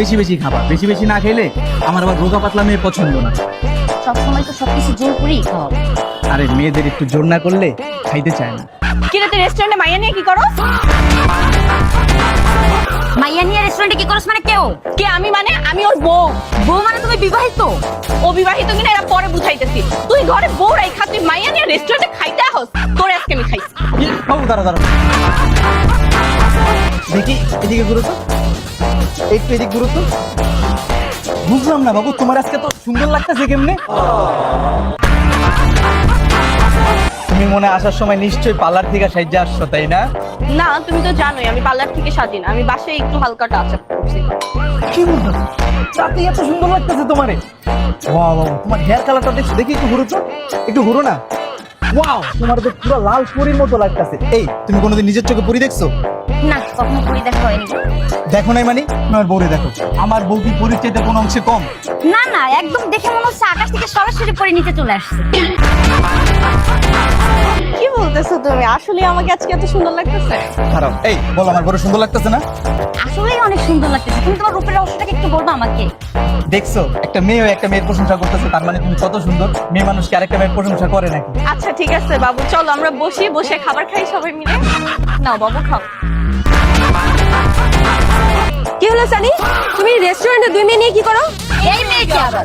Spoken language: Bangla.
বেশি বেশি খাবা, বেশি বেশি না খেলে আমার আবার রোগা পাতলা মেয়ে পছন্দ না। সবসময় তো সবকিছু জোর করেই খাও। আরে মেয়েদের একটু জোর না করলে খাইতে চায় না। কিরে তুই রেস্টুরেন্টে মাইয়া নিয়ে কি করো? মাইয়া নিয়ে রেস্টুরেন্টে কি করছ মানে কেউ? কে আমি মানে? আমি ওর বউ। বউ মানে তুমি বিবাহিত? অবিবাহিত কিনা এটা পরে বুঝাইতেছি। তুই ঘরে বউ রাইখা তুই মাইয়া নিয়ে রেস্টুরেন্টে খাইতে আসস? তোর আজকে আমি খাইছি। বাবু দাঁড়া দাঁড়া, দেখি এদিকে ঘুরো তো, একটু এদিক ঘুরো তো। বুঝলাম না বাবু, তোমার আজকে তো সুন্দর লাগতেছে কেমনে? তুমি মনে আসার সময় নিশ্চয়ই পার্লার থেকে সাইজে আসছো, তাই না? না তুমি তো জানোই আমি পার্লার থেকে সাজি না, আমি বাসায় একটু হালকা টাচ আপ করছি। কি বলছো? রাতে এত সুন্দর লাগতেছে তোমারে। ওয়াও বাবু, তোমার হেয়ার কালারটা দেখি, দেখি একটু ঘুরো তো, একটু ঘুরো না। ওয়াও, তোমার তো পুরো লাল পরীর মতো লাগতেছে। এই তুমি কোনোদিন নিজের চোখে পরী দেখছো? না, কখনো পরি দেখা হয়নি। দেখো নাই মানে? তোমার বউরে দেখো, আমার বউ কি পরীর চাইতে কোনো অংশে কম? না না, একদম দেখে মনে হচ্ছে আকাশ থেকে সরাসরি পরে নিচে চলে আসছে। কি বলতেছো তুমি? আসলে আমাকে আজকে এত সুন্দর লাগতেছে? খারাপ। এই বল, আমার বড় সুন্দর লাগতেছে না? আসলেই অনেক সুন্দর লাগতেছে। তুমি তোমার রূপের রহস্যটাকে একটু বলবা আমাকে? দেখছো, একটা মেয়ে একটা মেয়ের প্রশংসা করতেছে, তার মানে তুমি কত সুন্দর। মেয়ে মানুষ কি আরেকটা মেয়ের প্রশংসা করে নাকি? আচ্ছা ঠিক আছে বাবু, চলো আমরা বসি, বসে খাবার খাই সবাই মিলে। নাও বাবু খাও। কি হলো সানি? তুমি রেস্টুরেন্টে দুই মেয়ে নিয়ে কি করো? এই মেয়ে কি আবার?